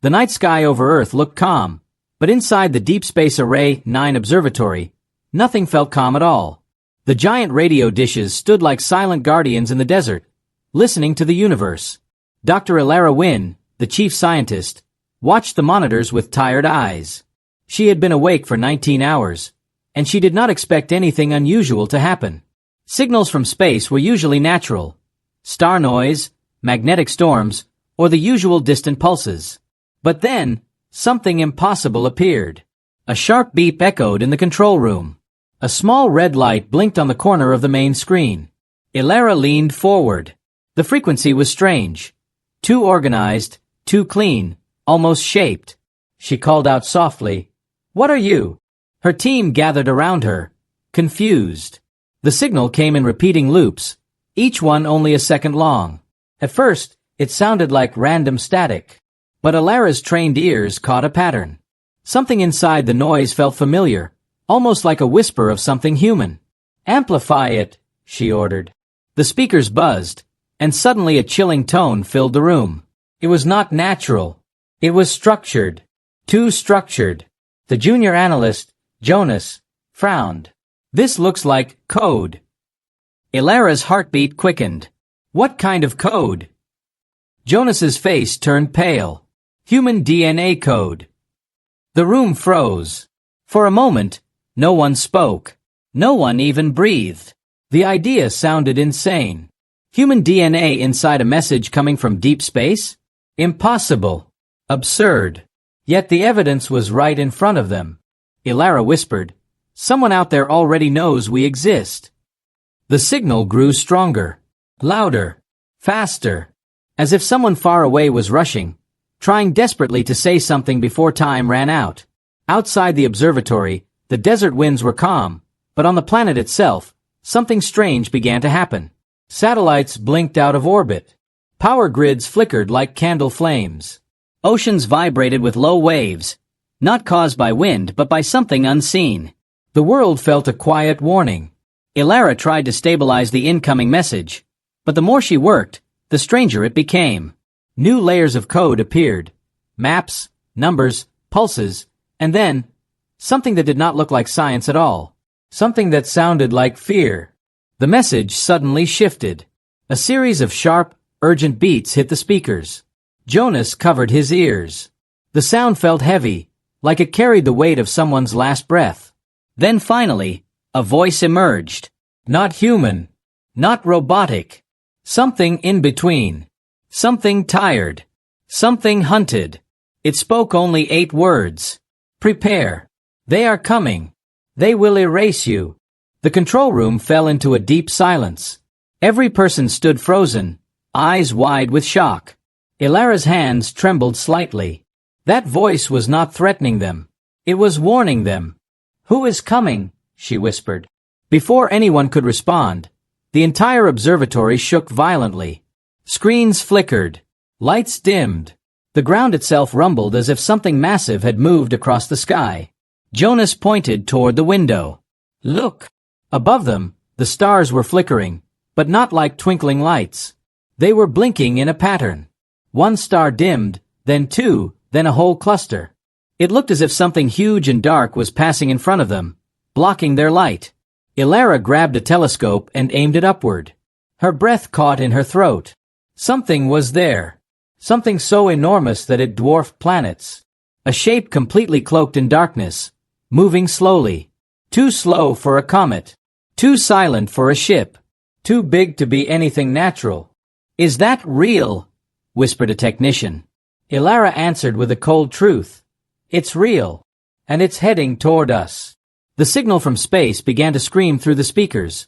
The night sky over Earth looked calm, but inside the Deep Space Array 9 observatory, nothing felt calm at all. The giant radio dishes stood like silent guardians in the desert, listening to the universe. Dr. Ilara Wynne, the chief scientist, watched the monitors with tired eyes. She had been awake for 19 hours, and she did not expect anything unusual to happen. Signals from space were usually natural: star noise, magnetic storms, or the usual distant pulses. But then, something impossible appeared. A sharp beep echoed in the control room. A small red light blinked on the corner of the main screen. Ilara leaned forward. The frequency was strange. Too organized, too clean, almost shaped. She called out softly, "What are you?" Her team gathered around her, confused. The signal came in repeating loops, each one only a second long. At first, it sounded like random static. But Ilara's trained ears caught a pattern. Something inside the noise felt familiar, almost like a whisper of something human. "Amplify it," she ordered. The speakers buzzed, and suddenly a chilling tone filled the room. It was not natural. It was structured. Too structured. The junior analyst, Jonas, frowned. "This looks like code." Ilara's heartbeat quickened. "What kind of code?" Jonas's face turned pale. "Human DNA code." The room froze. For a moment, no one spoke. No one even breathed. The idea sounded insane. Human DNA inside a message coming from deep space? Impossible. Absurd. Yet the evidence was right in front of them. Ilara whispered, "Someone out there already knows we exist." The signal grew stronger, louder, faster, as if someone far away was rushing, trying desperately to say something before time ran out. Outside the observatory, the desert winds were calm, but on the planet itself, something strange began to happen. Satellites blinked out of orbit. Power grids flickered like candle flames. Oceans vibrated with low waves, not caused by wind but by something unseen. The world felt a quiet warning. Ilara tried to stabilize the incoming message, but the more she worked, the stranger it became. New layers of code appeared. Maps, numbers, pulses, and then, something that did not look like science at all. Something that sounded like fear. The message suddenly shifted. A series of sharp, urgent beats hit the speakers. Jonas covered his ears. The sound felt heavy, like it carried the weight of someone's last breath. Then finally, a voice emerged. Not human. Not robotic. Something in between. Something tired. Something hunted. It spoke only 8 words. "Prepare. They are coming. They will erase you." The control room fell into a deep silence. Every person stood frozen, eyes wide with shock. Ilara's hands trembled slightly. That voice was not threatening them. It was warning them. "Who is coming?" she whispered. Before anyone could respond, the entire observatory shook violently. Screens flickered. Lights dimmed. The ground itself rumbled as if something massive had moved across the sky. Jonas pointed toward the window. "Look!" Above them, the stars were flickering, but not like twinkling lights. They were blinking in a pattern. One star dimmed, then 2, then a whole cluster. It looked as if something huge and dark was passing in front of them, blocking their light. Ilara grabbed a telescope and aimed it upward. Her breath caught in her throat. Something was there. Something so enormous that it dwarfed planets. A shape completely cloaked in darkness, moving slowly. Too slow for a comet. Too silent for a ship. Too big to be anything natural. "Is that real?" whispered a technician. Ilara answered with a cold truth. "It's real. And it's heading toward us." The signal from space began to scream through the speakers.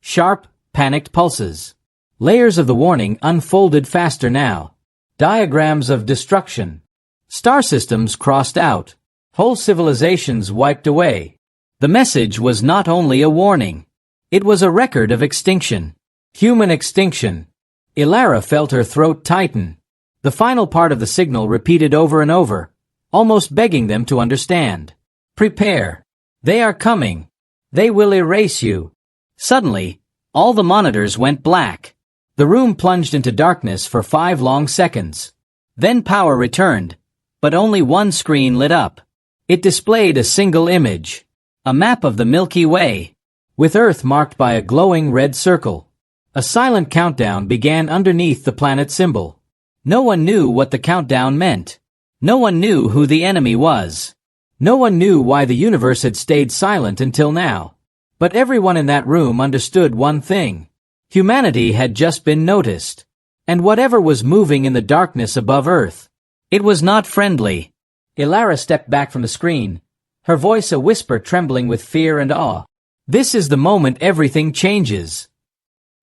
Sharp, panicked pulses. Layers of the warning unfolded faster now. Diagrams of destruction. Star systems crossed out. Whole civilizations wiped away. The message was not only a warning. It was a record of extinction. Human extinction. Ilara felt her throat tighten. The final part of the signal repeated over and over, almost begging them to understand. "Prepare. They are coming. They will erase you." Suddenly, all the monitors went black. The room plunged into darkness for 5 long seconds. Then power returned, but only one screen lit up. It displayed a single image. A map of the Milky Way, with Earth marked by a glowing red circle. A silent countdown began underneath the planet symbol. No one knew what the countdown meant. No one knew who the enemy was. No one knew why the universe had stayed silent until now. But everyone in that room understood one thing. Humanity had just been noticed. And whatever was moving in the darkness above Earth, it was not friendly. Ilara stepped back from the screen, her voice a whisper trembling with fear and awe. This is the moment everything changes.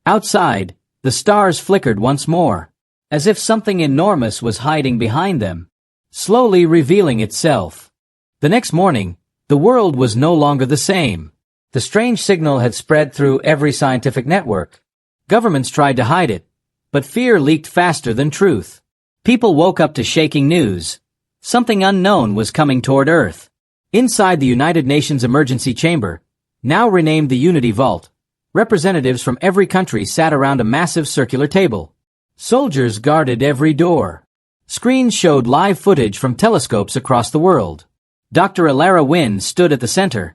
Outside, the stars flickered once more, as if something enormous was hiding behind them, slowly revealing itself. The next morning, the world was no longer the same. The strange signal had spread through every scientific network. Governments tried to hide it, but fear leaked faster than truth. People woke up to shaking news. Something unknown was coming toward Earth. Inside the United Nations Emergency Chamber, now renamed the Unity Vault, representatives from every country sat around a massive circular table. Soldiers guarded every door. Screens showed live footage from telescopes across the world. Dr. Ilara Wynne stood at the center,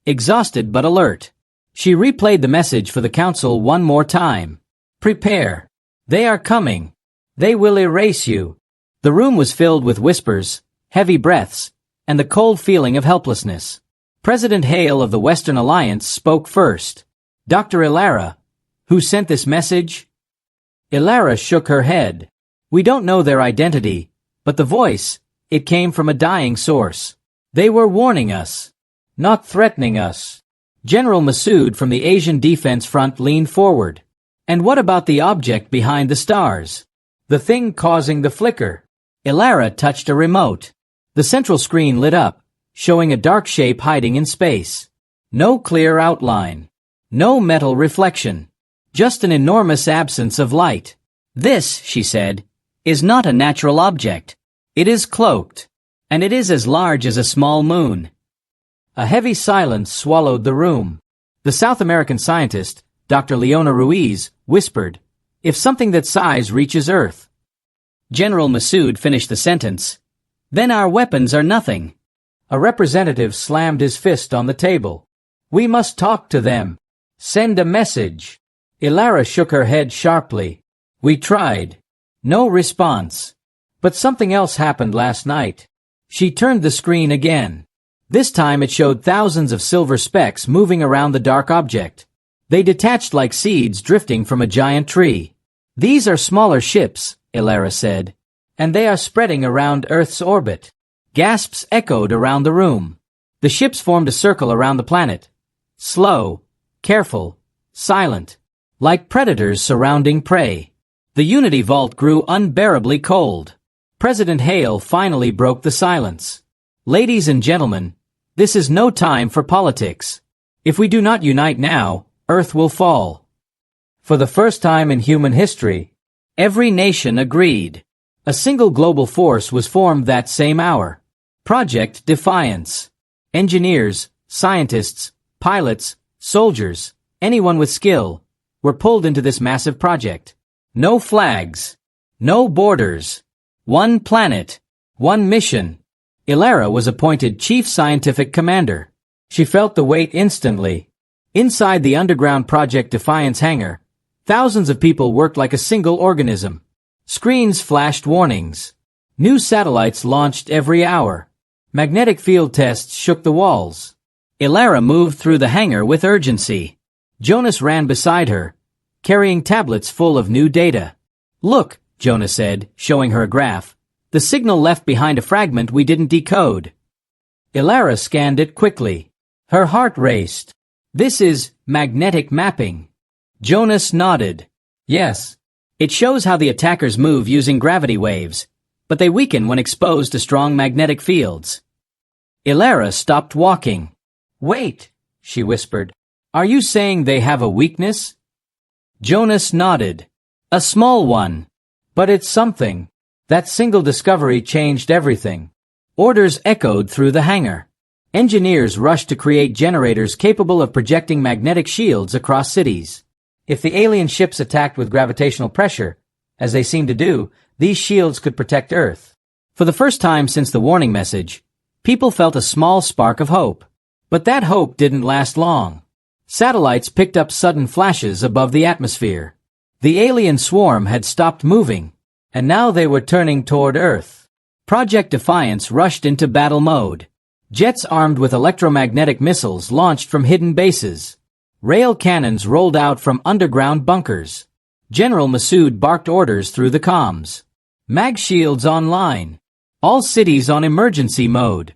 exhausted but alert. She replayed the message for the Council one more time. Prepare. They are coming. They will erase you. The room was filled with whispers, heavy breaths, and the cold feeling of helplessness. President Hale of the Western Alliance spoke first. Dr. Ilara, who sent this message? Ilara shook her head. We don't know their identity, but the voice, it came from a dying source. They were warning us, not threatening us. General Massoud from the Asian Defense Front leaned forward. And what about the object behind the stars? The thing causing the flicker? Ilara touched a remote. The central screen lit up, showing a dark shape hiding in space. No clear outline. No metal reflection. Just an enormous absence of light. This, she said, is not a natural object. It is cloaked. And it is as large as a small moon. A heavy silence swallowed the room. The South American scientist, Dr. Leona Ruiz, whispered, if something that size reaches Earth. General Massoud finished the sentence. Then our weapons are nothing. A representative slammed his fist on the table. We must talk to them. Send a message. Ilara shook her head sharply. We tried. No response. But something else happened last night. She turned the screen again. This time it showed thousands of silver specks moving around the dark object. They detached like seeds drifting from a giant tree. These are smaller ships, Ilara said, and they are spreading around Earth's orbit. Gasps echoed around the room. The ships formed a circle around the planet. Slow, careful, silent, like predators surrounding prey. The Unity Vault grew unbearably cold. President Hale finally broke the silence. Ladies and gentlemen, this is no time for politics. If we do not unite now, Earth will fall. For the first time in human history, every nation agreed. A single global force was formed that same hour. Project Defiance. Engineers, scientists, pilots, soldiers, anyone with skill, were pulled into this massive project. No flags. No borders. One planet. One mission. Ilara was appointed Chief Scientific Commander. She felt the weight instantly. Inside the underground Project Defiance hangar, thousands of people worked like a single organism. Screens flashed warnings. New satellites launched every hour. Magnetic field tests shook the walls. Ilara moved through the hangar with urgency. Jonas ran beside her, carrying tablets full of new data. Look, Jonas said, showing her a graph. The signal left behind a fragment we didn't decode. Ilara scanned it quickly. Her heart raced. This is magnetic mapping. Jonas nodded. Yes. It shows how the attackers move using gravity waves, but they weaken when exposed to strong magnetic fields. Ilara stopped walking. Wait, she whispered. Are you saying they have a weakness? Jonas nodded. A small one. But it's something. That single discovery changed everything. Orders echoed through the hangar. Engineers rushed to create generators capable of projecting magnetic shields across cities. If the alien ships attacked with gravitational pressure, as they seemed to do, these shields could protect Earth. For the first time since the warning message, people felt a small spark of hope. But that hope didn't last long. Satellites picked up sudden flashes above the atmosphere. The alien swarm had stopped moving, and now they were turning toward Earth. Project Defiance rushed into battle mode. Jets armed with electromagnetic missiles launched from hidden bases. Rail cannons rolled out from underground bunkers. General Massoud barked orders through the comms. Mag shields online. All cities on emergency mode.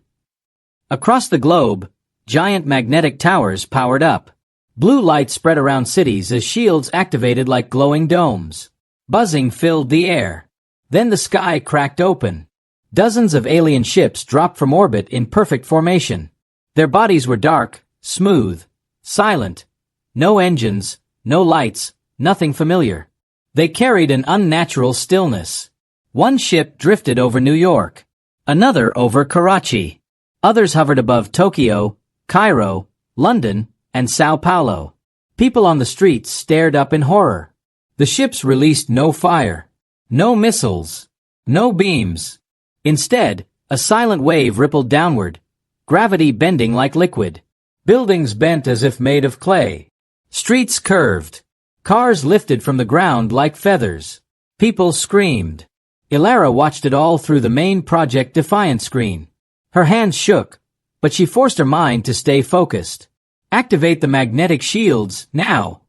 Across the globe, giant magnetic towers powered up. Blue light spread around cities as shields activated like glowing domes. Buzzing filled the air. Then the sky cracked open. Dozens of alien ships dropped from orbit in perfect formation. Their bodies were dark, smooth, silent. No engines, no lights, nothing familiar. They carried an unnatural stillness. One ship drifted over New York. Another over Karachi. Others hovered above Tokyo, Cairo, London, and Sao Paulo. People on the streets stared up in horror. The ships released no fire, no missiles, no beams. Instead, a silent wave rippled downward, gravity bending like liquid. Buildings bent as if made of clay. Streets curved. Cars lifted from the ground like feathers. People screamed. Ilara watched it all through the main Project Defiance screen. Her hands shook, but she forced her mind to stay focused. Activate the magnetic shields, now!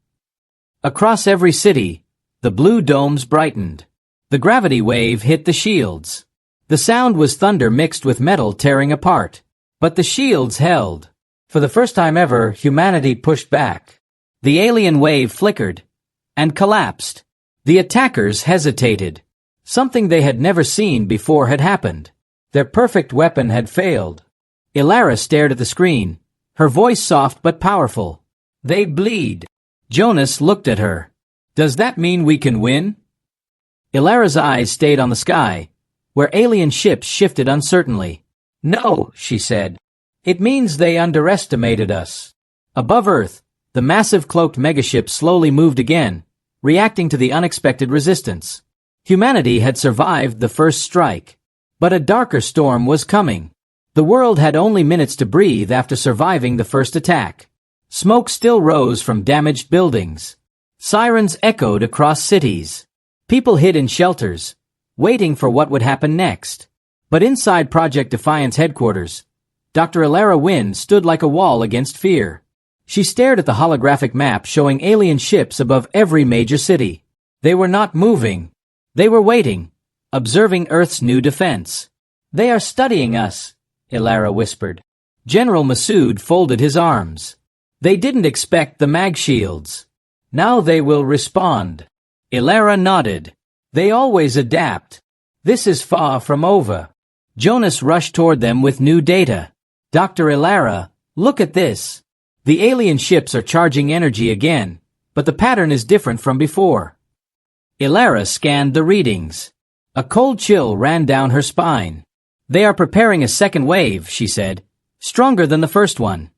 Across every city, the blue domes brightened. The gravity wave hit the shields. The sound was thunder mixed with metal tearing apart. But the shields held. For the first time ever, humanity pushed back. The alien wave flickered and collapsed. The attackers hesitated. Something they had never seen before had happened. Their perfect weapon had failed. Ilara stared at the screen, her voice soft but powerful. They bleed. Jonas looked at her. Does that mean we can win? Ilara's eyes stayed on the sky, where alien ships shifted uncertainly. No, she said. It means they underestimated us. Above Earth, the massive cloaked megaship slowly moved again, reacting to the unexpected resistance. Humanity had survived the first strike. But a darker storm was coming. The world had only minutes to breathe after surviving the first attack. Smoke still rose from damaged buildings. Sirens echoed across cities. People hid in shelters, waiting for what would happen next. But inside Project Defiance headquarters, Dr. Ilara Wynn stood like a wall against fear. She stared at the holographic map showing alien ships above every major city. They were not moving. They were waiting, observing Earth's new defense. They are studying us, Ilara whispered. General Massoud folded his arms. They didn't expect the mag shields. Now they will respond. Ilara nodded. They always adapt. This is far from over. Jonas rushed toward them with new data. Dr. Ilara, look at this. The alien ships are charging energy again, but the pattern is different from before. Ilara scanned the readings. A cold chill ran down her spine. They are preparing a second wave, she said, stronger than the first one.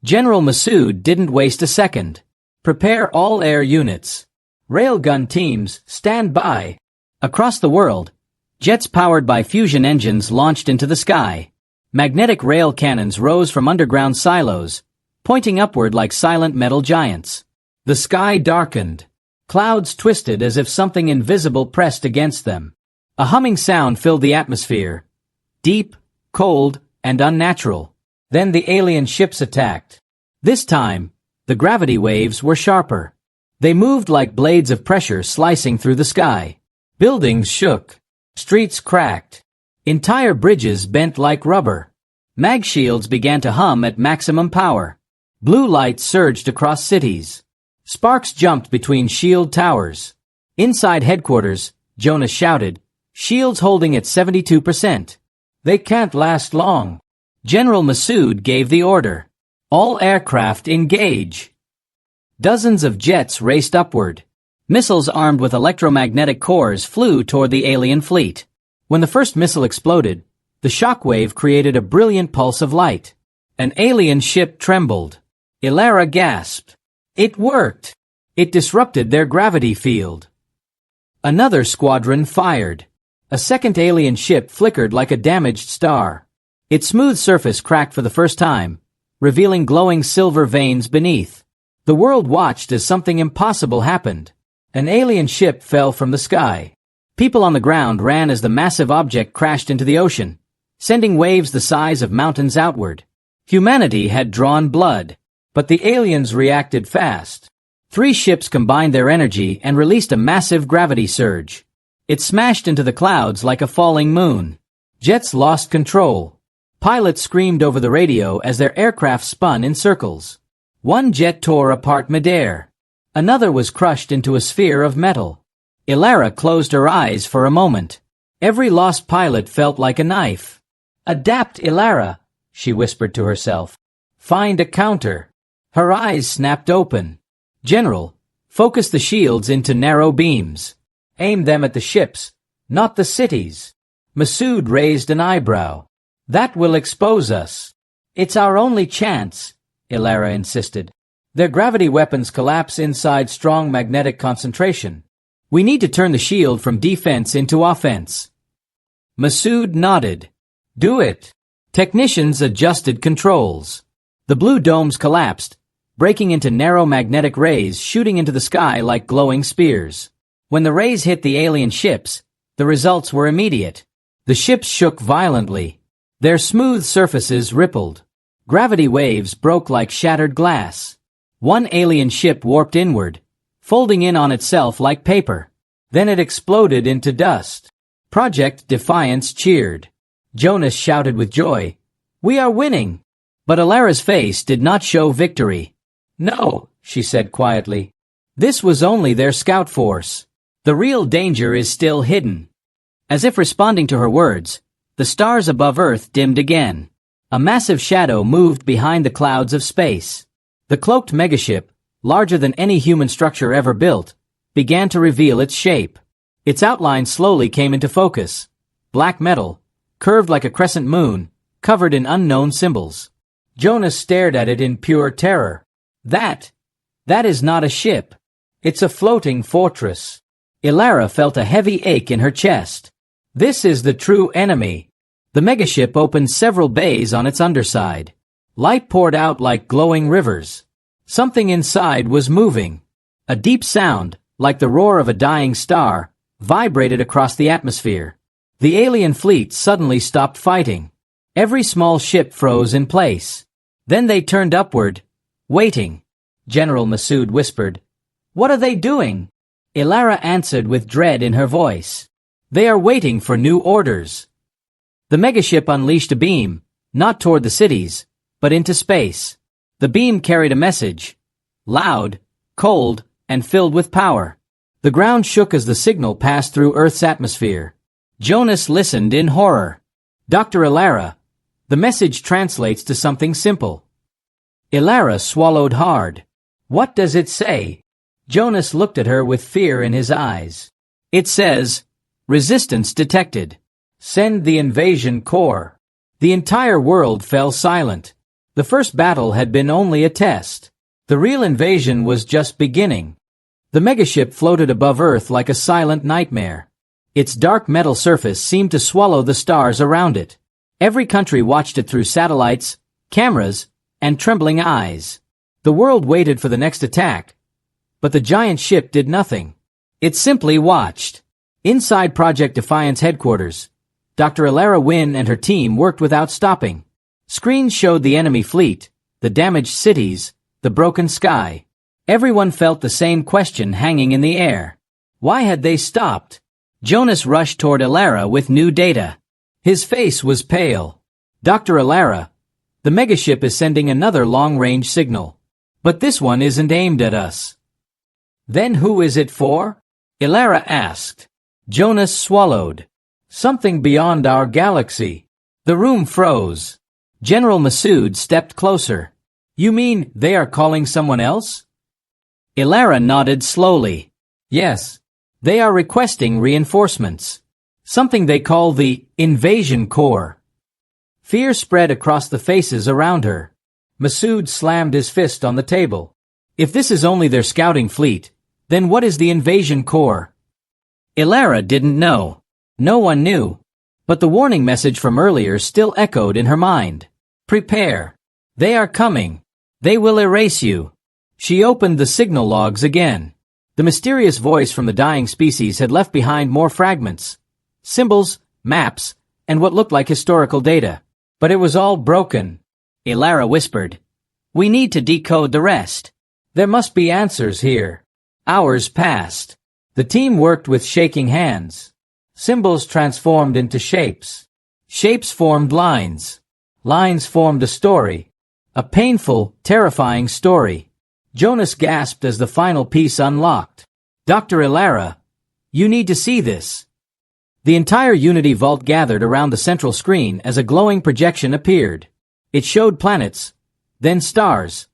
General Massoud didn't waste a second. Prepare all air units. Railgun teams, stand by. Across the world, jets powered by fusion engines launched into the sky. Magnetic rail cannons rose from underground silos, pointing upward like silent metal giants. The sky darkened. Clouds twisted as if something invisible pressed against them. A humming sound filled the atmosphere. Deep, cold, and unnatural. Then the alien ships attacked. This time, the gravity waves were sharper. They moved like blades of pressure slicing through the sky. Buildings shook. Streets cracked. Entire bridges bent like rubber. Mag shields began to hum at maximum power. Blue light surged across cities. Sparks jumped between shield towers. Inside headquarters, Jonas shouted, shields holding at 72%. They can't last long. General Massoud gave the order. All aircraft engage. Dozens of jets raced upward. Missiles armed with electromagnetic cores flew toward the alien fleet. When the first missile exploded, the shockwave created a brilliant pulse of light. An alien ship trembled. Ilara gasped. It worked. It disrupted their gravity field. Another squadron fired. A second alien ship flickered like a damaged star. Its smooth surface cracked for the first time, revealing glowing silver veins beneath. The world watched as something impossible happened. An alien ship fell from the sky. People on the ground ran as the massive object crashed into the ocean, sending waves the size of mountains outward. Humanity had drawn blood, but the aliens reacted fast. 3 ships combined their energy and released a massive gravity surge. It smashed into the clouds like a falling moon. Jets lost control. Pilots screamed over the radio as their aircraft spun in circles. One jet tore apart midair. Another was crushed into a sphere of metal. Ilara closed her eyes for a moment. Every lost pilot felt like a knife. "Adapt, Ilara," she whispered to herself. "Find a counter." Her eyes snapped open. "General, focus the shields into narrow beams. Aim them at the ships, not the cities." Masood raised an eyebrow. "That will expose us." "It's our only chance," Ilara insisted. "Their gravity weapons collapse inside strong magnetic concentration. We need to turn the shield from defense into offense." Masood nodded. "Do it." Technicians adjusted controls. The blue domes collapsed, breaking into narrow magnetic rays shooting into the sky like glowing spears. When the rays hit the alien ships, the results were immediate. The ships shook violently. Their smooth surfaces rippled. Gravity waves broke like shattered glass. One alien ship warped inward, folding in on itself like paper. Then it exploded into dust. Project Defiance cheered. Jonas shouted with joy, "We are winning!" But Ilara's face did not show victory. "No," she said quietly. "This was only their scout force. The real danger is still hidden." As if responding to her words, the stars above Earth dimmed again. A massive shadow moved behind the clouds of space. The cloaked megaship, larger than any human structure ever built, began to reveal its shape. Its outline slowly came into focus. Black metal, curved like a crescent moon, covered in unknown symbols. Jonas stared at it in pure terror. That is not a ship. It's a floating fortress." Ilara felt a heavy ache in her chest. This is the true enemy. The megaship opened several bays on its underside. Light poured out like glowing rivers. Something inside was moving. A deep sound, like the roar of a dying star, vibrated across the atmosphere. The alien fleet suddenly stopped fighting. Every small ship froze in place. Then they turned upward, waiting. General Masood whispered, "What are they doing?" Ilara answered with dread in her voice. "They are waiting for new orders." The megaship unleashed a beam, not toward the cities, but into space. The beam carried a message, loud, cold, and filled with power. The ground shook as the signal passed through Earth's atmosphere. Jonas listened in horror. "Dr. Ilara, the message translates to something simple." Ilara swallowed hard. "What does it say?" Jonas looked at her with fear in his eyes. "It says, resistance detected. Send the invasion corps." The entire world fell silent. The first battle had been only a test. The real invasion was just beginning. The megaship floated above Earth like a silent nightmare. Its dark metal surface seemed to swallow the stars around it. Every country watched it through satellites, cameras, and trembling eyes. The world waited for the next attack, but the giant ship did nothing. It simply watched. Inside Project Defiance headquarters, Dr. Ilara Wynn and her team worked without stopping. Screens showed the enemy fleet, the damaged cities, the broken sky. Everyone felt the same question hanging in the air. Why had they stopped? Jonas rushed toward Ilara with new data. His face was pale. "Dr. Ilara, the megaship is sending another long-range signal. But this one isn't aimed at us." "Then who is it for?" Ilara asked. Jonas swallowed. "Something beyond our galaxy." The room froze. General Masood stepped closer. "You mean they are calling someone else?" Ilara nodded slowly. "Yes. They are requesting reinforcements. Something they call the invasion corps." Fear spread across the faces around her. Masood slammed his fist on the table. "If this is only their scouting fleet, then what is the invasion corps?" Ilara didn't know. No one knew. But the warning message from earlier still echoed in her mind. Prepare. They are coming. They will erase you. She opened the signal logs again. The mysterious voice from the dying species had left behind more fragments. Symbols, maps, and what looked like historical data. But it was all broken. Ilara whispered. We need to decode the rest. There must be answers here. Hours passed. The team worked with shaking hands. Symbols transformed into shapes. Shapes formed lines. Lines formed a story. A painful, terrifying story. Jonas gasped as the final piece unlocked. Dr. Ilara, you need to see this. The entire Unity vault gathered around the central screen as a glowing projection appeared. It showed planets, then stars,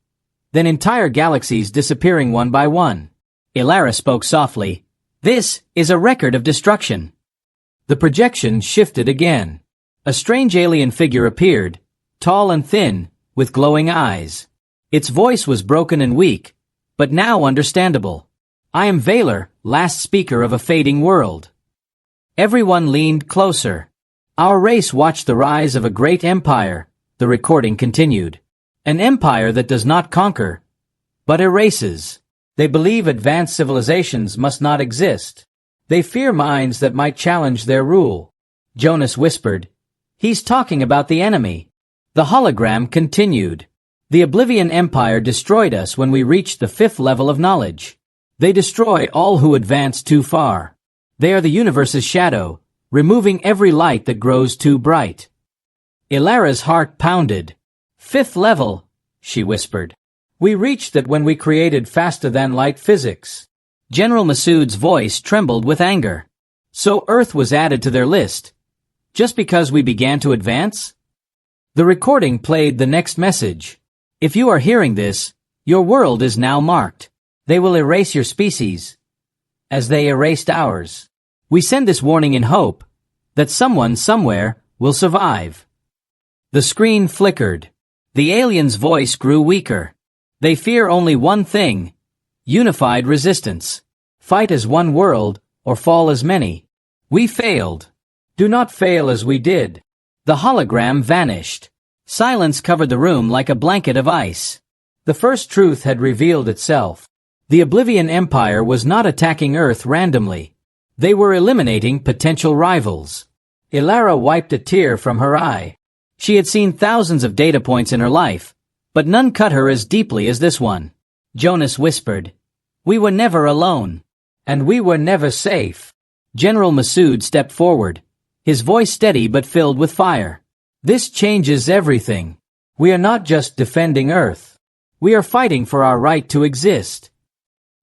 then entire galaxies disappearing one by one. Ilara spoke softly. This is a record of destruction. The projection shifted again. A strange alien figure appeared, tall and thin, with glowing eyes. Its voice was broken and weak, but now understandable. I am Valor, last speaker of a fading world. Everyone leaned closer. Our race watched the rise of a great empire, the recording continued. An empire that does not conquer, but erases. They believe advanced civilizations must not exist. They fear minds that might challenge their rule. Jonas whispered. He's talking about the enemy. The hologram continued. The Oblivion Empire destroyed us when we reached the 5th level of knowledge. They destroy all who advance too far. They are the universe's shadow, removing every light that grows too bright. Ilara's heart pounded. 5th level, she whispered. We reached that when we created faster-than-light physics. General Masood's voice trembled with anger. So Earth was added to their list, just because we began to advance? The recording played the next message. If you are hearing this, your world is now marked. They will erase your species, as they erased ours. We send this warning in hope that someone somewhere will survive. The screen flickered. The alien's voice grew weaker. They fear only one thing: unified resistance. Fight as one world, or fall as many. We failed. Do not fail as we did. The hologram vanished. Silence covered the room like a blanket of ice. The first truth had revealed itself. The Oblivion Empire was not attacking Earth randomly. They were eliminating potential rivals. Ilara wiped a tear from her eye. She had seen thousands of data points in her life, but none cut her as deeply as this one. Jonas whispered. We were never alone. And we were never safe. General Masood stepped forward, his voice steady but filled with fire. This changes everything. We are not just defending Earth. We are fighting for our right to exist.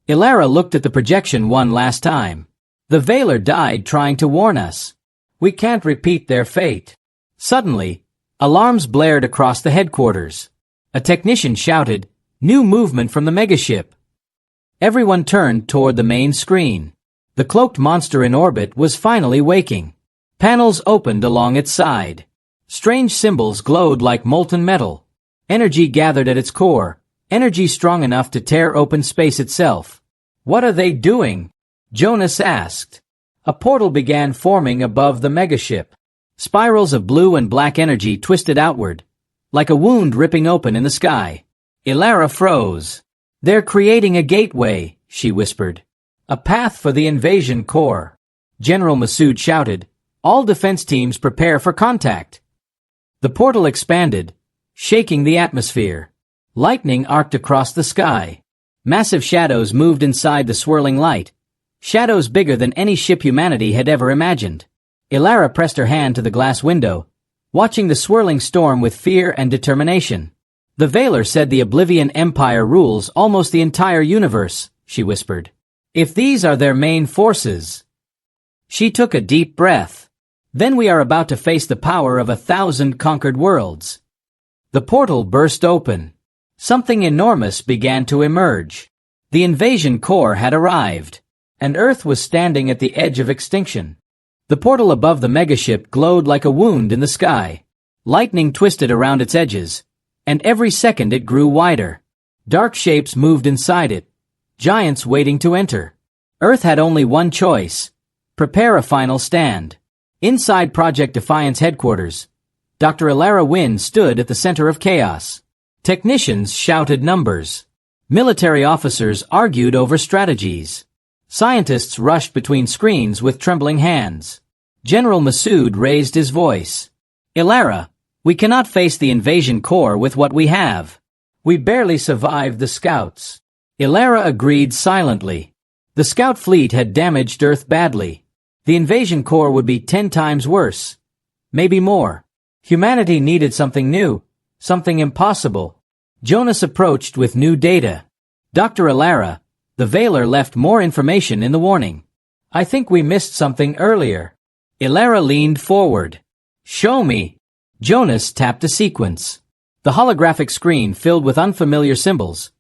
Ilara looked at the projection one last time. The Valor died trying to warn us. We can't repeat their fate. Suddenly, alarms blared across the headquarters. A technician shouted, New movement from the megaship. Everyone turned toward the main screen. The cloaked monster in orbit was finally waking. Panels opened along its side. Strange symbols glowed like molten metal. Energy gathered at its core, energy strong enough to tear open space itself. What are they doing? Jonas asked. A portal began forming above the megaship. Spirals of blue and black energy twisted outward, like a wound ripping open in the sky. Ilara froze. They're creating a gateway, she whispered. A path for the invasion core. General Masood shouted. All defense teams prepare for contact. The portal expanded, shaking the atmosphere. Lightning arced across the sky. Massive shadows moved inside the swirling light. Shadows bigger than any ship humanity had ever imagined. Ilara pressed her hand to the glass window, watching the swirling storm with fear and determination. The Valor said the Oblivion Empire rules almost the entire universe, she whispered. If these are their main forces. She took a deep breath. Then we are about to face the power of 1,000 conquered worlds. The portal burst open. Something enormous began to emerge. The invasion core had arrived, and Earth was standing at the edge of extinction. The portal above the megaship glowed like a wound in the sky. Lightning twisted around its edges, and every second it grew wider. Dark shapes moved inside it, giants waiting to enter. Earth had only one choice: prepare a final stand. Inside Project Defiance headquarters, Dr. Ilara Wynn stood at the center of chaos. Technicians shouted numbers. Military officers argued over strategies. Scientists rushed between screens with trembling hands. General Massoud raised his voice. Ilara, we cannot face the invasion corps with what we have. We barely survived the scouts. Ilara agreed silently. The scout fleet had damaged Earth badly. The invasion corps would be 10 times worse. Maybe more. Humanity needed something new, something impossible. Jonas approached with new data. Dr. Ilara, the Veiler left more information in the warning. I think we missed something earlier. Ilara leaned forward. Show me. Jonas tapped a sequence. The holographic screen filled with unfamiliar symbols,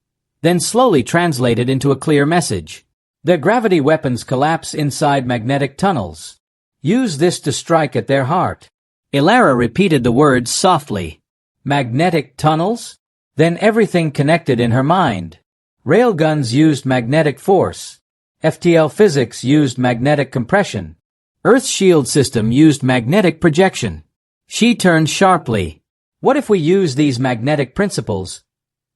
then slowly translated into a clear message. Their gravity weapons collapse inside magnetic tunnels. Use this to strike at their heart. Ilara repeated the words softly. Magnetic tunnels? Then everything connected in her mind. Railguns used magnetic force. FTL physics used magnetic compression. Earth's shield system used magnetic projection. She turned sharply. What if we use these magnetic principles,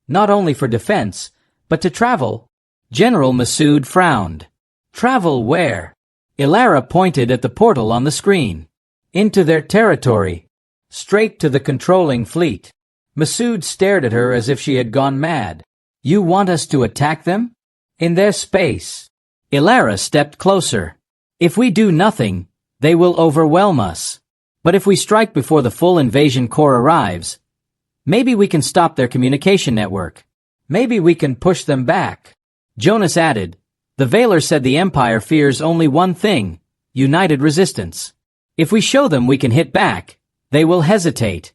not only for defense, but to travel? General Massoud frowned. Travel where? Ilara pointed at the portal on the screen. Into their territory. Straight to the controlling fleet. Massoud stared at her as if she had gone mad. You want us to attack them? In their space. Ilara stepped closer. If we do nothing, they will overwhelm us. But if we strike before the full invasion corps arrives, maybe we can stop their communication network. Maybe we can push them back. Jonas added, the Veiler said the Empire fears only one thing, united resistance. If we show them we can hit back, they will hesitate.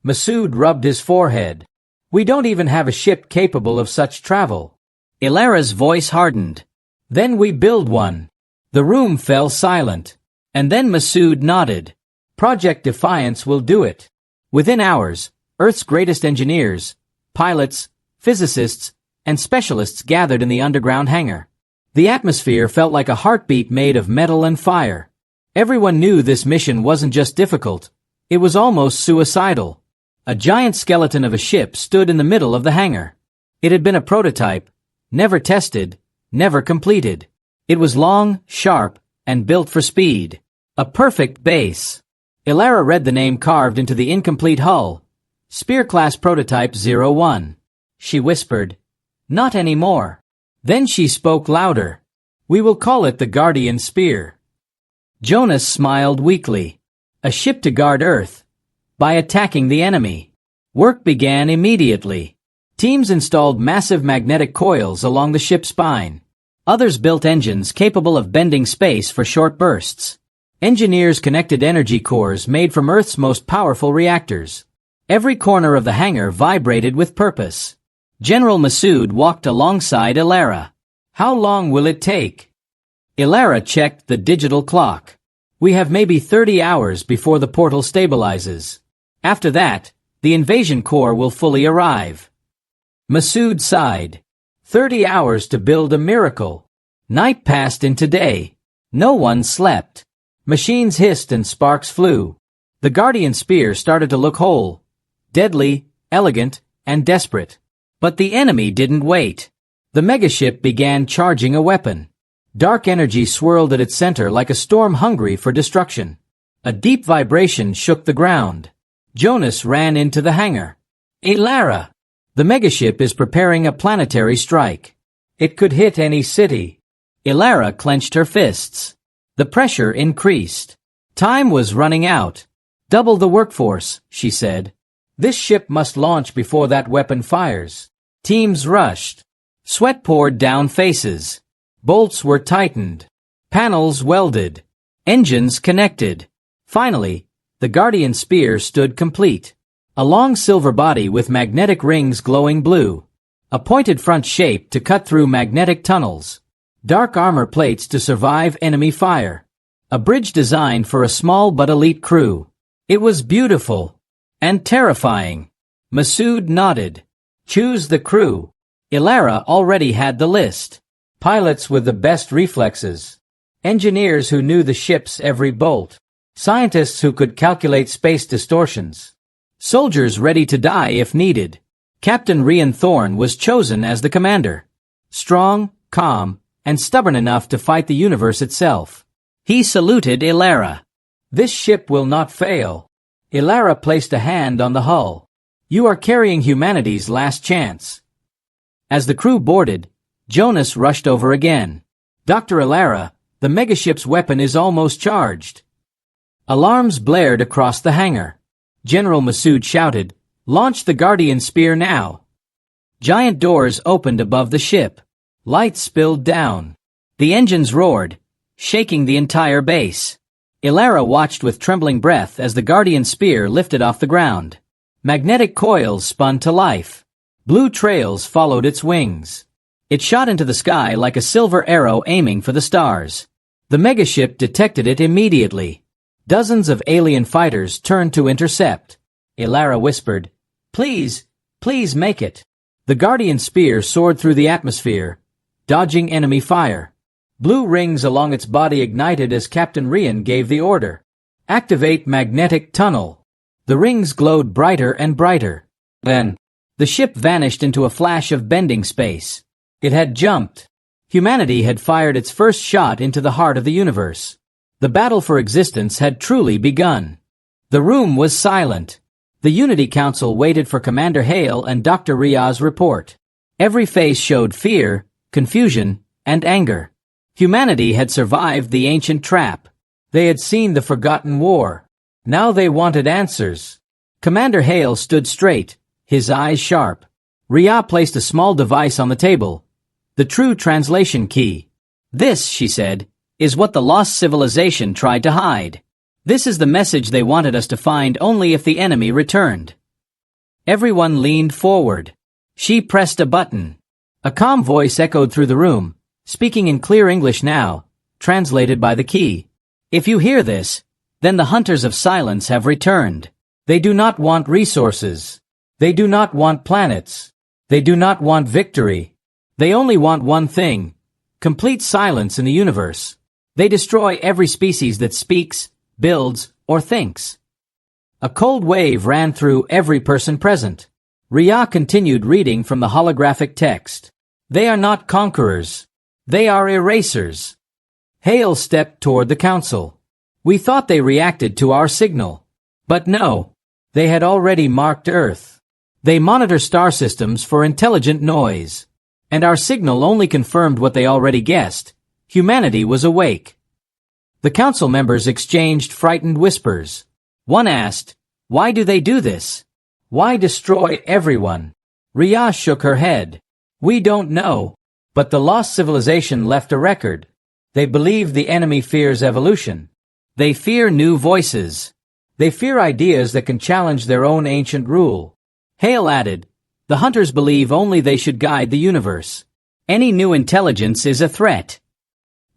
Massoud rubbed his forehead. We don't even have a ship capable of such travel. Ilara's voice hardened. Then we build one. The room fell silent. And then Massoud nodded. Project Defiance will do it. Within hours, Earth's greatest engineers, pilots, physicists, and specialists gathered in the underground hangar. The atmosphere felt like a heartbeat made of metal and fire. Everyone knew this mission wasn't just difficult, it was almost suicidal. A giant skeleton of a ship stood in the middle of the hangar. It had been a prototype, never tested, never completed. It was long, sharp, and built for speed. A perfect base. Ilara read the name carved into the incomplete hull. Spear-class prototype 01. She whispered, not anymore. Then she spoke louder. We will call it the Guardian Spear. Jonas smiled weakly. A ship to guard Earth. By attacking the enemy. Work began immediately. Teams installed massive magnetic coils along the ship's spine. Others built engines capable of bending space for short bursts. Engineers connected energy cores made from Earth's most powerful reactors. Every corner of the hangar vibrated with purpose. General Massoud walked alongside Ilara. How long will it take? Ilara checked the digital clock. We have maybe 30 hours before the portal stabilizes. After that, the invasion corps will fully arrive. Massoud sighed. 30 hours to build a miracle. Night passed into day. No one slept. Machines hissed and sparks flew. The Guardian Spear started to look whole. Deadly, elegant, and desperate. But the enemy didn't wait. The megaship began charging a weapon. Dark energy swirled at its center like a storm hungry for destruction. A deep vibration shook the ground. Jonas ran into the hangar. Ilara! The megaship is preparing a planetary strike. It could hit any city. Ilara clenched her fists. The pressure increased. Time was running out. Double the workforce, she said. This ship must launch before that weapon fires. Teams rushed. Sweat poured down faces. Bolts were tightened. Panels welded. Engines connected. Finally, the Guardian Spear stood complete. A long silver body with magnetic rings glowing blue. A pointed front shape to cut through magnetic tunnels. Dark armor plates to survive enemy fire. A bridge designed for a small but elite crew. It was beautiful. And terrifying. Massoud nodded. Choose the crew. Ilara already had the list. Pilots with the best reflexes. Engineers who knew the ship's every bolt. Scientists who could calculate space distortions. Soldiers ready to die if needed. Captain Riya Thorne was chosen as the commander. Strong, calm, and stubborn enough to fight the universe itself. He saluted Ilara. This ship will not fail. Ilara placed a hand on the hull. You are carrying humanity's last chance. As the crew boarded, Jonas rushed over again. Dr. Ilara, the megaship's weapon is almost charged. Alarms blared across the hangar. General Masood shouted, "Launch the Guardian Spear now!" Giant doors opened above the ship. Lights spilled down. The engines roared, shaking the entire base. Ilara watched with trembling breath as the Guardian Spear lifted off the ground. Magnetic coils spun to life. Blue trails followed its wings. It shot into the sky like a silver arrow aiming for the stars. The megaship detected it immediately. Dozens of alien fighters turned to intercept. Ilara whispered, "Please, please make it." The Guardian Spear soared through the atmosphere, dodging enemy fire. Blue rings along its body ignited as Captain Riyan gave the order. Activate magnetic tunnel. The rings glowed brighter and brighter. Then, the ship vanished into a flash of bending space. It had jumped. Humanity had fired its first shot into the heart of the universe. The battle for existence had truly begun. The room was silent. The Unity Council waited for Commander Hale and Dr. Riya's report. Every face showed fear, confusion, and anger. Humanity had survived the ancient trap. They had seen the forgotten war. Now they wanted answers. Commander Hale stood straight, his eyes sharp. Riya placed a small device on the table. The true translation key. "This," she said, "is what the lost civilization tried to hide. This is the message they wanted us to find only if the enemy returned." Everyone leaned forward. She pressed a button. A calm voice echoed through the room, speaking in clear English now, translated by the key. "If you hear this, then the hunters of silence have returned. They do not want resources. They do not want planets. They do not want victory. They only want one thing: complete silence in the universe. They destroy every species that speaks, builds, or thinks." A cold wave ran through every person present. Riya continued reading from the holographic text. "They are not conquerors. They are erasers." Hale stepped toward the council. "We thought they reacted to our signal. But no, they had already marked Earth. They monitor star systems for intelligent noise. And our signal only confirmed what they already guessed. Humanity was awake." The council members exchanged frightened whispers. One asked, "Why do they do this? Why destroy everyone?" Riya shook her head. "We don't know. But the lost civilization left a record. They believe the enemy fears evolution. They fear new voices. They fear ideas that can challenge their own ancient rule." Hale added, "The hunters believe only they should guide the universe. Any new intelligence is a threat."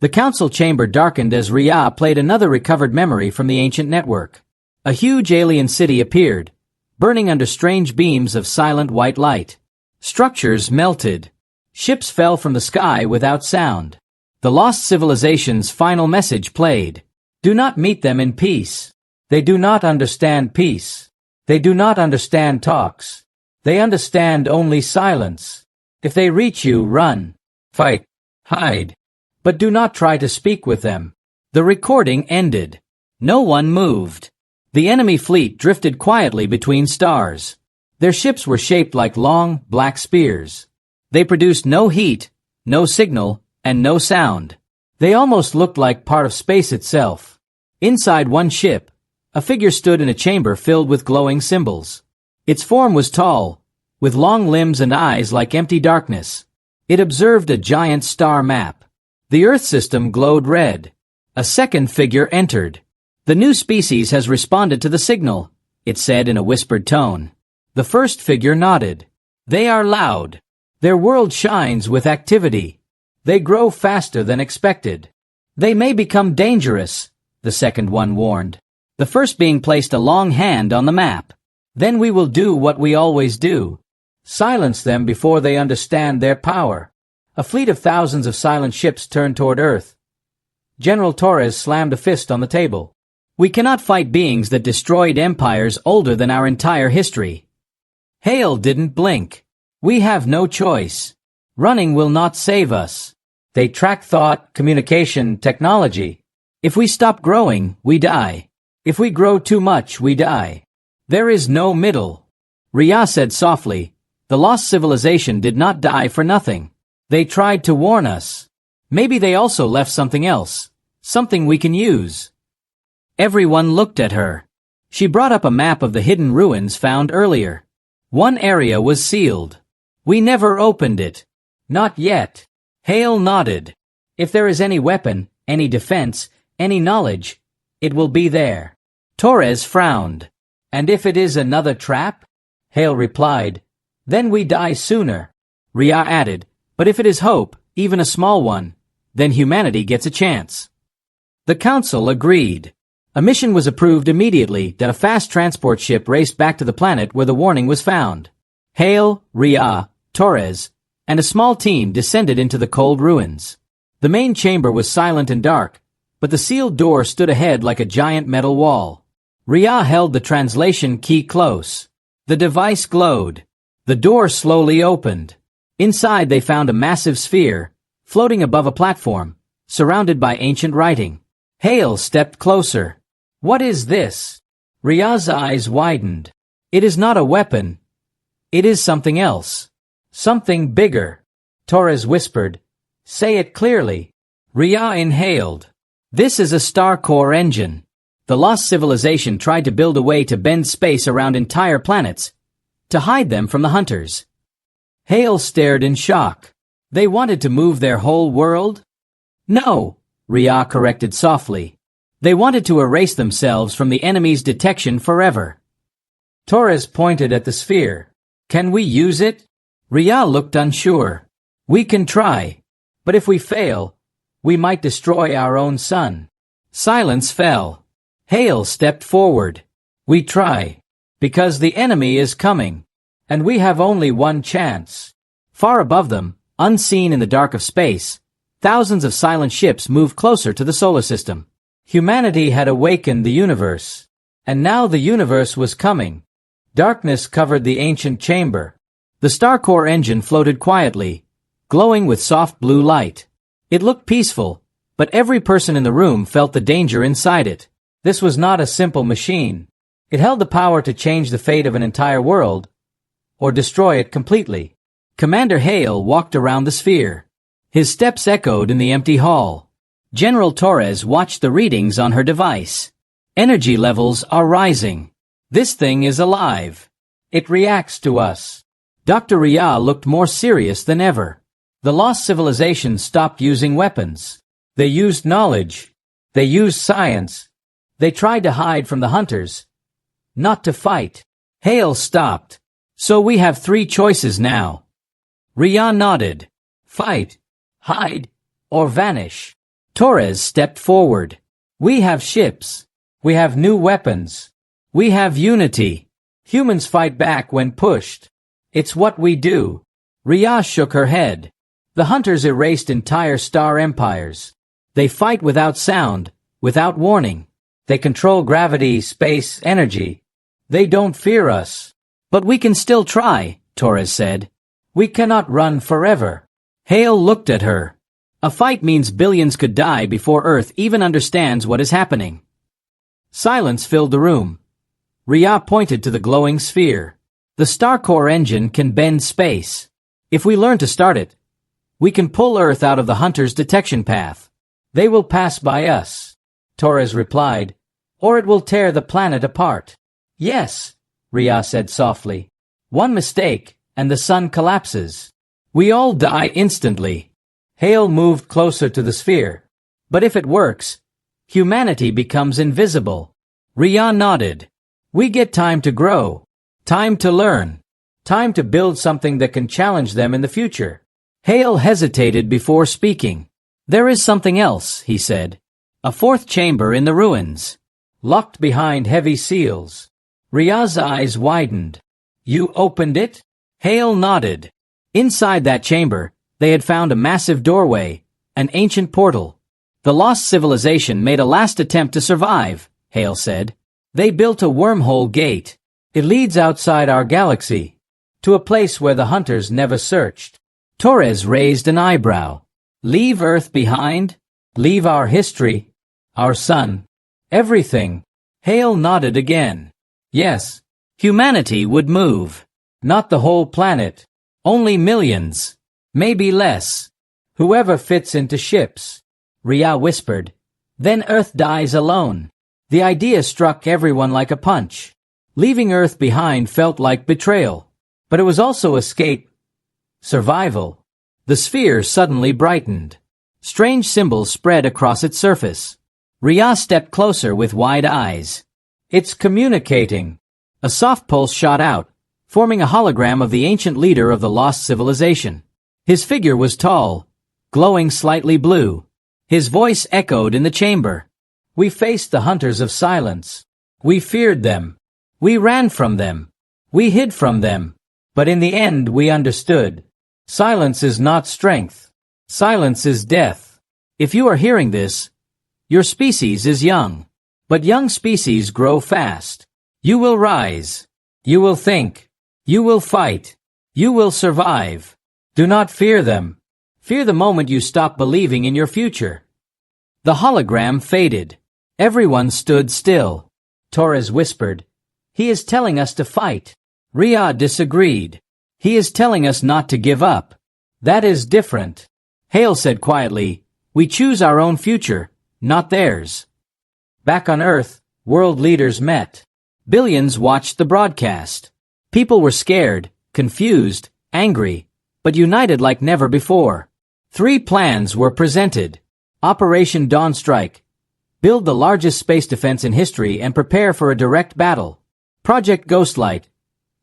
The council chamber darkened as Riya played another recovered memory from the ancient network. A huge alien city appeared, burning under strange beams of silent white light. Structures melted. Ships fell from the sky without sound. The lost civilization's final message played. "Do not meet them in peace. They do not understand peace. They do not understand talks. They understand only silence. If they reach you, run, fight, hide. But do not try to speak with them." The recording ended. No one moved. The enemy fleet drifted quietly between stars. Their ships were shaped like long, black spears. They produced no heat, no signal, and no sound. They almost looked like part of space itself. Inside one ship, a figure stood in a chamber filled with glowing symbols. Its form was tall, with long limbs and eyes like empty darkness. It observed a giant star map. The Earth system glowed red. A second figure entered. "The new species has responded to the signal," it said in a whispered tone. The first figure nodded. "They are loud. Their world shines with activity. They grow faster than expected. They may become dangerous," the second one warned. The first being placed a long hand on the map. "Then we will do what we always do. Silence them before they understand their power." A fleet of thousands of silent ships turned toward Earth. General Torres slammed a fist on the table. We cannot fight beings that destroyed empires older than our entire history. Hale didn't blink. We have no choice. Running will not save us. They track thought, communication, technology. If we stop growing, we die. If we grow too much, we die. There is no middle. Riya said softly, the lost civilization did not die for nothing. They tried to warn us. Maybe they also left something else. Something we can use. Everyone looked at her. She brought up a map of the hidden ruins found earlier. One area was sealed. We never opened it. Not yet. Hale nodded. If there is any weapon, any defense, any knowledge, it will be there. Torres frowned. And if it is another trap? Hale replied. Then we die sooner. Riya added. But if it is hope, even a small one, then humanity gets a chance. The council agreed. A mission was approved immediately that a fast transport ship raced back to the planet where the warning was found. Hale, Riya, Torres, and a small team descended into the cold ruins. The main chamber was silent and dark, but the sealed door stood ahead like a giant metal wall. Riya held the translation key close. The device glowed. The door slowly opened. Inside they found a massive sphere, floating above a platform, surrounded by ancient writing. Hale stepped closer. What is this? Riya's eyes widened. It is not a weapon. It is something else. Something bigger. Torres whispered. Say it clearly. Riya inhaled. This is a star core engine. The lost civilization tried to build a way to bend space around entire planets, to hide them from the hunters. Hale stared in shock. They wanted to move their whole world? No, Riya corrected softly. They wanted to erase themselves from the enemy's detection forever. Torres pointed at the sphere. Can we use it? Riya looked unsure. We can try. But if we fail, we might destroy our own sun. Silence fell. Hale stepped forward. We try. Because the enemy is coming. And we have only one chance. Far above them, unseen in the dark of space, thousands of silent ships moved closer to the solar system. Humanity had awakened the universe. And now the universe was coming. Darkness covered the ancient chamber. The star core engine floated quietly, glowing with soft blue light. It looked peaceful, but every person in the room felt the danger inside it. This was not a simple machine. It held the power to change the fate of an entire world, or destroy it completely. Commander Hale walked around the sphere. His steps echoed in the empty hall. General Torres watched the readings on her device. Energy levels are rising. This thing is alive. It reacts to us. Dr. Riya looked more serious than ever. The lost civilization stopped using weapons. They used knowledge. They used science. They tried to hide from the hunters, not to fight. Hale stopped. So we have three choices now. Riya nodded. Fight, hide, or vanish. Torres stepped forward. We have ships. We have new weapons. We have unity. Humans fight back when pushed. It's what we do. Riya shook her head. The hunters erased entire star empires. They fight without sound, without warning. They control gravity, space, energy. They don't fear us. But we can still try, Torres said. We cannot run forever. Hale looked at her. A fight means billions could die before Earth even understands what is happening. Silence filled the room. Riya pointed to the glowing sphere. The star core engine can bend space. If we learn to start it, we can pull Earth out of the hunter's detection path. They will pass by us, Torres replied, or it will tear the planet apart. Yes, Riya said softly. One mistake, and the sun collapses. We all die instantly. Hale moved closer to the sphere. But if it works, humanity becomes invisible. Riya nodded. We get time to grow. Time to learn. Time to build something that can challenge them in the future. Hale hesitated before speaking. There is something else, he said. A fourth chamber in the ruins. Locked behind heavy seals. Riya's eyes widened. You opened it? Hale nodded. Inside that chamber, they had found a massive doorway, an ancient portal. The lost civilization made a last attempt to survive, Hale said. They built a wormhole gate. It leads outside our galaxy, to a place where the hunters never searched. Torres raised an eyebrow. Leave Earth behind? Leave our history? Our sun? Everything? Hale nodded again. Yes. Humanity would move. Not the whole planet. Only millions. Maybe less. Whoever fits into ships. Riya whispered. Then Earth dies alone. The idea struck everyone like a punch. Leaving Earth behind felt like betrayal. But it was also escape. Survival. The sphere suddenly brightened. Strange symbols spread across its surface. Riya stepped closer with wide eyes. It's communicating. A soft pulse shot out, forming a hologram of the ancient leader of the lost civilization. His figure was tall, glowing slightly blue. His voice echoed in the chamber. We faced the hunters of silence. We feared them. We ran from them. We hid from them. But in the end we understood. Silence is not strength. Silence is death. If you are hearing this, your species is young. But young species grow fast. You will rise. You will think. You will fight. You will survive. Do not fear them. Fear the moment you stop believing in your future. The hologram faded. Everyone stood still. Torres whispered, He is telling us to fight. Riya disagreed. He is telling us not to give up. That is different. Hale said quietly, We choose our own future, not theirs. Back on Earth, world leaders met. Billions watched the broadcast. People were scared, confused, angry, but united like never before. 3 plans were presented. Operation Dawn Strike. Build the largest space defense in history and prepare for a direct battle. Project Ghostlight.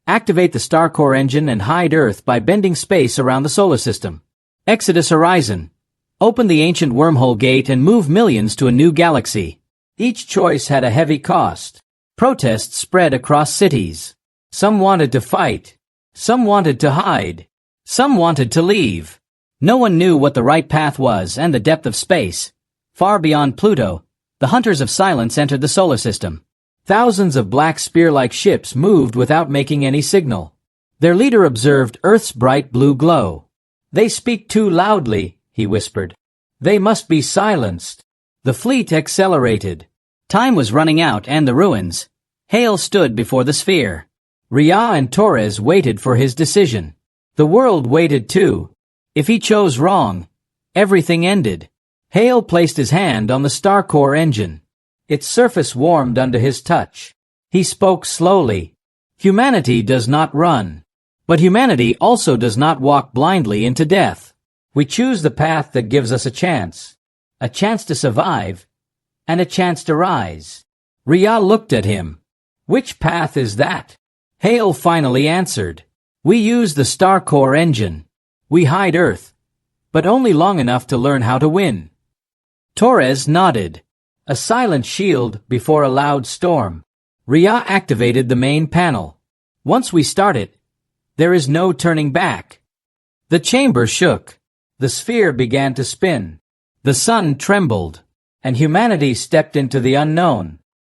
Activate the star core engine and hide Earth by bending space around the solar system. Exodus Horizon. Open the ancient wormhole gate and move millions to a new galaxy. Each choice had a heavy cost. Protests spread across cities. Some wanted to fight. Some wanted to hide. Some wanted to leave. No one knew what the right path was and the depth of space. Far beyond Pluto, the hunters of silence entered the solar system. Thousands of black spear-like ships moved without making any signal. Their leader observed Earth's bright blue glow. They speak too loudly, he whispered. They must be silenced. The fleet accelerated. Time was running out and the ruins. Hale stood before the sphere. Riya and Torres waited for his decision. The world waited too. If he chose wrong, everything ended. Hale placed his hand on the star core engine. Its surface warmed under his touch. He spoke slowly. Humanity does not run. But humanity also does not walk blindly into death. We choose the path that gives us a chance to survive, and a chance to rise. Riya looked at him. Which path is that? Hale finally answered. We use the star core engine. We hide Earth, but only long enough to learn how to win. Torres nodded. A silent shield before a loud storm. Riya activated the main panel. Once we start it, there is no turning back. The chamber shook. The sphere began to spin. The sun trembled, and humanity stepped into the unknown.